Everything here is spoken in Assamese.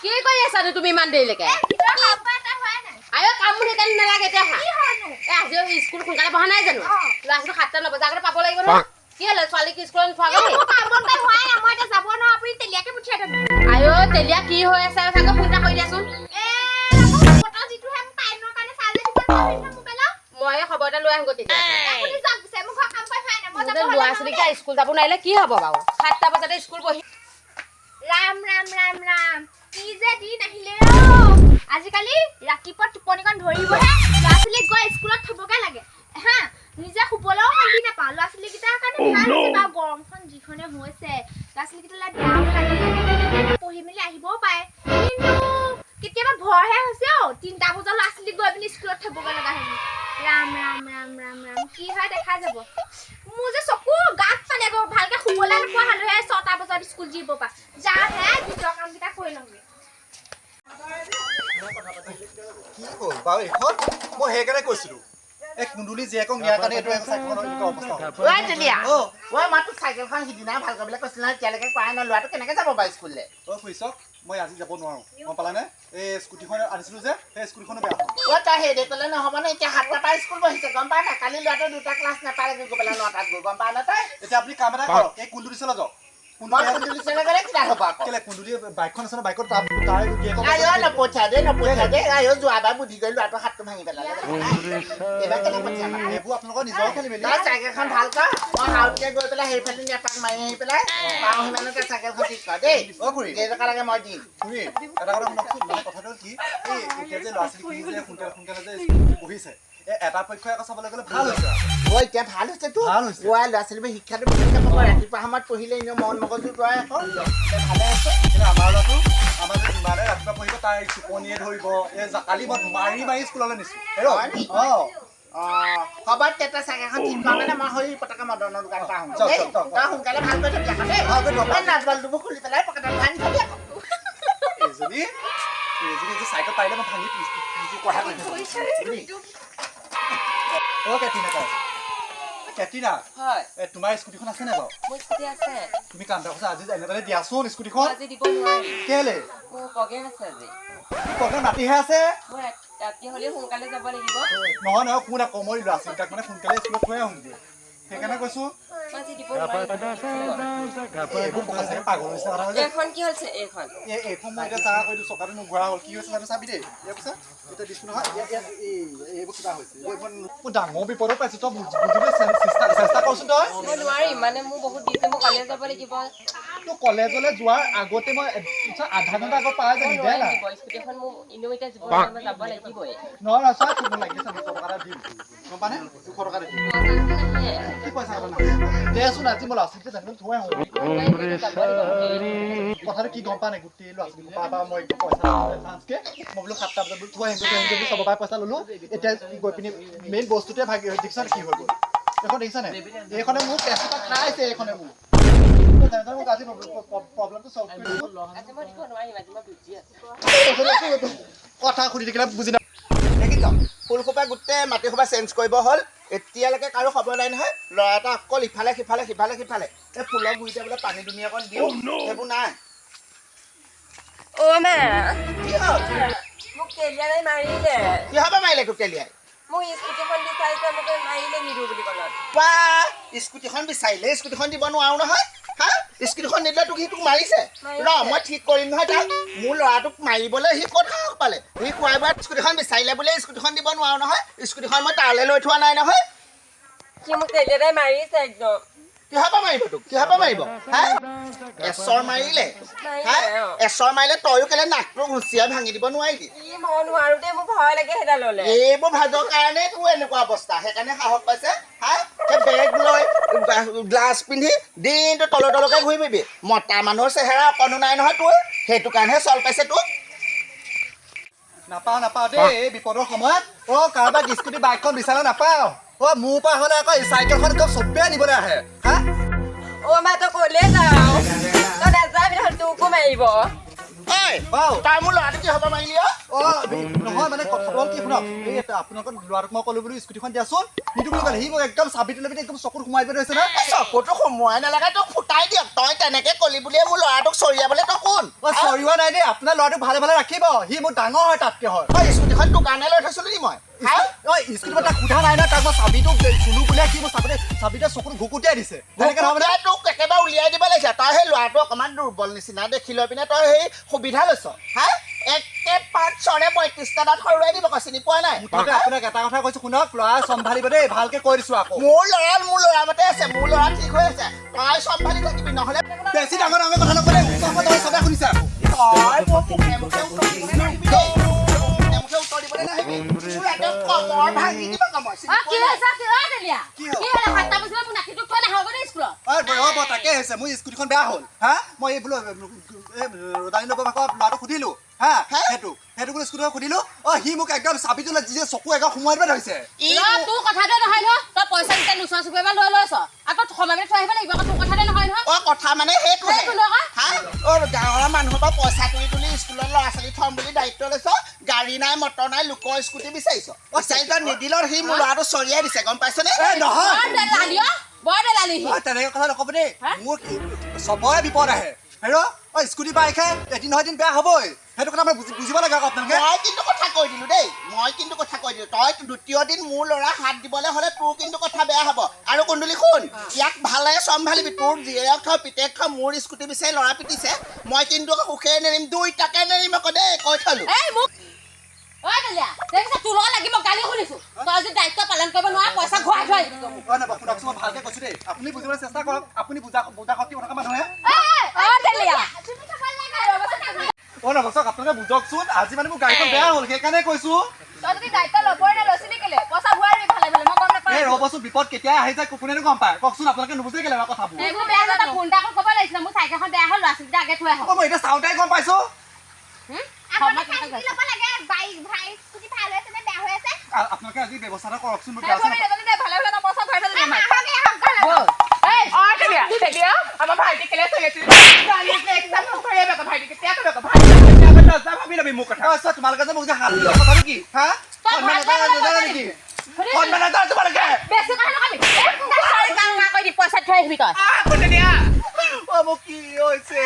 কি কৰি আছা তুমি ইমান দেৰিলৈকে? আয়ো কাম সেইকাৰণে নালাগে এতিয়া আজিও স্কুল সোনকালে পঢ়া নাই জানো? ল'ৰা ছোৱালী 7টা নবজাৰ আগতে পাব লাগিব নহয়। কি হ'লে ছোৱালীক স্কুলত আয়ো তেলীয়া কি হৈ আছে চাগে ফোন এটা কৰি দিয়াচোন। মই খবৰ এটা লৈ আহিম তেতিয়া। ল'ৰা ছোৱালীকে স্কুল যাব নোৱাৰিলে কি হ'ব বাৰু? 7টা বজাতে স্কুল বহি ৰাম ৰাম ৰাম ৰাম কি যে দিন আহিলে আজিকালি ৰাতিপুৱা টোপনিখন ধৰিবহে ল'ৰা ছোৱালীক গৈ স্কুলত থবগে লাগে হা নিজে শুবলৈও শান্তি নাপাওঁ ল'ৰা ছোৱালীকেইটাৰ কাৰণে ভাল হৈছে বাৰু গৰমখন যিখনে হৈছে ল'ৰা ছোৱালীকেইটালৈ বেয়াও লাগে পঢ়ি মেলি আহিবও পাৰে কিন্তু কেতিয়াবা ভয়হে হৈছে 3টা বজাত ল'ৰা ছোৱালীক গৈ পিনি স্কুলত থবগে লগা হয় ৰাম ৰাম ৰাম ৰাম ৰাম কি হয় দেখা যাব মোৰ যে চকু গাত পালে গৈ ভালকে শুবলৈ নোপোৱা হ'লোহে 6টা বজাত স্কুল দিব পা যাহে ভিতৰ কামকেইটা কৰি লওঁগে কি হ'ল বাৰু এখন মই সেইকাৰণে কৈছিলোঁ এই কুন্দুলি জীয়েকক নিয়াৰ কাৰণে এইটো চাইকেলখনৰ এনেকুৱা অৱস্থা মই চাইকেলখন সিদিনা ভাল কৰিবলৈ কৈছিল নহয় এতিয়ালৈকে কৰা নাই ল'ৰাটো কেনেকৈ যাব বাৰু স্কুললৈ খুৰীচক মই আজি যাব নোৱাৰোঁ গম পালানে এই স্কুটিখন আনিছিলোঁ যে সেই স্কুটিখনো বেয়া হ'ল তই হেৰি ক'লে নহ'ব নে এতিয়া 7টাৰ পৰা স্কুল বহিছে গম পাৱ নাই কালি ল'ৰাটোৱে 2টা ক্লাছ নাপালে গৈ পেলাই 9টাত গৈ গম পাৱ নে তই এতিয়া আপুনি কাম এটা কৰক এই কুন্দুলি চলা যাওক কুন্দুলি গ'লে কিনা হ'ব আকৌ কেলে কুন্দুলি বাইকখন আছে ন বাইকত তাৰ নপঠিয়াই দে যোৱাবাৰ বুদ্ধি কৰি ল'ৰাটো হাতটো ভাঙি পেলালে এইবাৰ কেনে পঠিয়াম এইবোৰ আপোনালোকৰ নিজৰ খেলি মেলি তই চাইকেলখন ভাল কৰ মই হাউতকৈ গৈ পেলাই সেইফালে এপাক মাৰি আহি পেলাই পাওঁ সিমানতে চাইকেলখন ঠিক কৰ দেই খুৰী কেইটকা লাগে মই দিম খুৰী এটা কথা শুনকচোন মানে কথাটো কি এই এতিয়া যে ল'ৰা ছোৱালীখিনি যে সোনকালে যে স্কুলত বহিছে এটা পক্ষই আকৌ চাবলৈ গ'লে ভাল হৈছে এতিয়া ভাল হৈছে তো ভাল হৈছে ল'ৰা ছোৱালীবোৰ শিক্ষাটো বেছিকৈ পাব ৰাতিপুৱা সময়ত পঢ়িলে এনেও মন মগজু তই আকৌ ভালে আছে কিন্তু আমাৰ ল'ৰাটো আমাৰ যে যিমানে ৰাতিপুৱা পঢ়িব তাই টোপনিয়ে ধৰিব এই কালি মই মাৰি স্কুললৈ নিছোঁ হ'ব তেতিয়া চাইকেলখন ঠিক কৰা মানে মই হৈ পটকে মদনৰ দোকানৰ পৰা আহোঁ তই সোনকালে ভাল কৰি থবি আকৌ দেই নাটবলটোবোৰ খুলি পেলাই পকেটত ভাঙি থবি আকৌ এইজনী চাইকেল পাৰিলে মই ভাঙি পঢ়া কৰি কেটিনা হয় তোমাৰ স্কুটিখন আছে নাই বাৰু মোৰ স্কুটি আছে তুমি কাম এটা কৈছা আজি এনেদৰে দিয়াচোন স্কুটিখন আজি দিব নোৱাৰি কেলে মোৰ প্ৰগ্ৰেম আছে আজি প্ৰগ্ৰেম ৰাতিহে আছে মোৰ ৰাতি হ'লে সোনকালে যাব লাগিব নহয় কোন আকৌ মই ল'ৰা ছোৱালীকেইটাক মানে সোনকালে স্কুলত থৈ আহোঁগৈ সেইকাৰণে কৈছোঁ আজি দিব নোৱাৰি এইবোৰ চাগে পাগল হৈছে কথা হৈছে এইখন কি হৈছে এইখন এইখন মই এতিয়া চাহ কৰি দিওঁ চকাটো নোঘূৰা হ'ল কি হৈছে জানো চাবি দেই ইয়াৰ পিছত এতিয়া দিছোঁ নহয় এইবোৰ কিবা হৈছে এইখন মোৰ ডাঙৰ বিপদত পাইছোঁ তই বুজিবলৈ চেষ্টা কৰচোন তই মই নোৱাৰিম মানে মোৰ বহুত দিছে মই কলেজ যাব লাগিব তোৰ কলেজলৈ যোৱাৰ আগতে মই আধা ঘণ্টা আগত পাই যাবি দে না স্কুটিখন মোৰ এনেও এতিয়া জীৱনত মই যাব লাগিবই নহয় চোৱা তোক লাগি আছে 200 টকা এটা দিম গম পানে 200 টকা দিম কি পইচা হ'ব না দেচোন আজি মই ল'ৰা ছোৱালীকে জানিব থৈ আহোঁ কথাটো কি গম পা নাই গোটেই ল'ৰা ছোৱালী পাপা মই একদম পইচা চান্সকে মই বোলো 7টা বজাত বোলো থৈ আহিম চবৰ পৰা পইচা ল'লোঁ এতিয়া গৈ পিনি মেইন বস্তুটোৱে ভাগি দেখিছা কি হৈ গ'ল এইখন দেখিছানে এইখনে মোক পেচা খাইছে এইখনে মোক মোক আজি প্ৰব্লেমটো চল্ভ কৰি দিলোঁ কথা সুধি থাকিলে বুজি না দেখিছ ফুলসোপা গোটেই মাটিসোপা চেঞ্জ কৰিব হ'ল এতিয়ালৈকে কাৰো খবৰ নাই নহয় ল'ৰা এটা অকল ইফালে সিফালে এই ফুলৰ গুৰিতে বোলে পানী দুনিয়া অকণ দিওঁ সেইবোৰ নাই মা কি হ'ল মোক তেলিয়াই মাৰিলে কিহৰ পৰা মাৰিলে তোক তেলিয়াই মোক স্কুটিখন বিচাৰিছে মোক মাৰিলে নিদিওঁ বুলি ক'লত বা স্কুটিখন বিচাৰিলে স্কুটিখন দিব নোৱাৰো নহয় হা স্কুটিখন নিদিলে তোক সি তোক মাৰিছে মই ঠিক কৰিম নহয় তাক মোৰ ল'ৰাটোক মাৰিবলৈ সি ক'ত সাহস পালে সি খোৱাই বোৱাত স্কুটিখন বিচাৰিলে বোলে স্কুটিখন দিব নোৱাৰো নহয় স্কুটিখন মই তালৈ লৈ থোৱা নাই নহয় সি মোক তেলিয়াই মাৰিছে একদম কিহৰ পৰা মাৰিব তোক কিহৰ পৰা মাৰিব হা এচৰ মাৰিলে হা এচৰ মাৰিলে তয়ো কেলে নাকটো ঘুচিয়াই ভাঙি দিব নোৱাৰিবি মই নোৱাৰো দেই মোৰ ভয় লাগে সেইডাল ল'লে এইবোৰ ভাজৰ কাৰণে তোৰ এনেকুৱা অৱস্থা সেইকাৰণে সাহস পাইছে হা সেই বেগ লৈ গ্লাছ পিন্ধি দিনটো তলকে ঘূৰি ফুৰিবি মতা মানুহৰ চেহেৰা অকণো নাই নহয় তোৰ সেইটো কাৰণেহে চল পাইছে তোক নাপাওঁ দেই এই বিপদৰ সময়ত কাৰোবাক স্কুটি বাইকখন বিচাৰে নাপাওঁ মোৰ পৰা হ'লে আকৌ চাইকেলখন চবেই নিবলৈ আহে হা মা তই ক'লে যাওঁ তই নাযাবি তোকো মাৰিব ঐ তই মোৰ ল'ৰাটো কি হ'ব মাৰিলি নহয় মানে কথাটো হ'ল কি শুনক এই আপোনালোকৰ ল'ৰাটোক মই ক'লো বুলি স্কুটিখন দিয়াচোন নিদো বুলি ক'লে সি মোক একদম চাবিটো লৈ পিনে একদম চকুত সোমাই পেলাই হৈছে না চকুটো সোমোৱাই নালাগে তোক ফুটাই দিয়ক তই তেনেকে কলি বুলিয়ে মোৰ ল'ৰাটোক চৰিয়াবলৈ তই কোন চৰিওৱা নাই দেই আপোনাৰ ল'ৰাটোক ভালে ভালে ৰাখিব সি মোৰ ডাঙৰ হয় তাতকে হয় স্কুটিখন দোকানে লৈ থৈছিলো নি মই স্কুটিখন তাক সোধা নাই না তাক মই চাবিটো চুলো বুলিয়ে কি মোৰ চাবিতে চকুত ঘুকুটিয়াই দিছে তোক একেবাৰে উলিয়াই দিব লাগিছে তই সেই ল'ৰাটো অকণমান দুৰ্বল নিচিনা দেখি লৈ পিনে তই সেই সুবিধা লৈছ হা একে 5-35টা দাঁত সৰুৱাই দিব চিনি পোৱা নাই আপোনাক এটা কথা কৈছো শুনক ল'ৰা চম্ভালিব দেই ভালকে কৈ দিছো আকৌ মোৰ ল'ৰা মতে আছে মোৰ ল'ৰা ঠিক হৈ আছে তই চম্ভালি থাকিবি নহ'লে বেছি ডাঙৰ ডাঙৰ কথা নকলে তই চবে শুনিছা তই মোৰ মুখে উত্তৰ দিবলৈ নাহিবি দেই মুখে উত্তৰ দিবলৈ নাহিবি তোৰ একদম কমৰ ভাঙি দিব কমৰ কি হৈছে কি হ'ল দেলিয়া কি হ'ল 7টা বজাত মোৰ নাকিটো থৈ নাহব দেই স্কুলত হ'ব তাকে হৈছে মোৰ স্কুটিখন বেয়া হ'ল হা মই এই বোলো ৰদানী নগৰ ভাগৰ ল'ৰাটো সুধিলো হা সেইটো বোলো স্কুটিখন সুধিলো সি মোক একদম চাবিটো লৈ যি চকু একদম সোমোৱাই দিব ধৰিছে তোৰ কথাটো নহয় ন তই পইচা দিতে নোচোৱা চুকুৱে এবাৰ লৈ লৈছ আকৌ সময় তোৰ কথাটো নহয় নহয় কথা মানে সেইটোহে গাঁৱৰ মানুহৰ পৰা পইচা তুলি স্কুলত ল'ৰা ছোৱালী থম বুলি দায়িত্ব লৈছ গাড়ী নাই মটৰ নাই লোকৰ স্কুটি বিচাৰিছ তই নিদিলৰ সি মোৰ ল'ৰাটো চৰিয়াই দিছে গম পাইছনে তেনেকে কথা নকব দেই মোৰ চবৰে বিপদ আহে হেৰ স্কুটি বাইকহে এদিন নহয় এদিন বেয়া হ'বই সেইটো কথা মই বুজিব লাগে আকৌ আপোনালোকে মই কিন্তু কথা কৈ দিলো দেই তই দ্বিতীয় দিন মোৰ ল'ৰা হাত দিবলৈ হ'লে তোৰ কিন্তু কথা বেয়া হ'ব আৰু কুন্দুলি শুন ইয়াক ভালে চম্ভালিবি তোৰ জীয়েক থ পিতেক থ মোৰ স্কুটি বিচাৰি ল'ৰা পিটিছে মই কিন্তু সুখে নেৰিম দুইটাকে নেৰিম আকৌ দেই কৈ থলো ভালকে কৈছো দেই আপুনি বুজিবলৈ চেষ্টা কৰক আপুনি বুজা শক্তি কথা মানুহে নবচক আপোনালোকে বুজকচোন আজি মানে মোৰ গাড়ীখন বেয়া হ'ল সেইকাৰণে কৈছো ৰ'বচোন বিপদ কেতিয়া আহি যায় কোনেনো গম পায় কওকচোন আপোনালোকে নুবুজে কেলে কথাবোৰ মই এতিয়া চাওঁতে গম পাইছো আপোনালোকে আজি ব্যৱস্থা কৰকচোন আমাৰ ভাইটি কেলে মোৰ কথা তোমালোকে যে মোক যে হাত দিয়া কথাটো কি হা পইচা থৈ আহিবি তই মোক কি হৈছে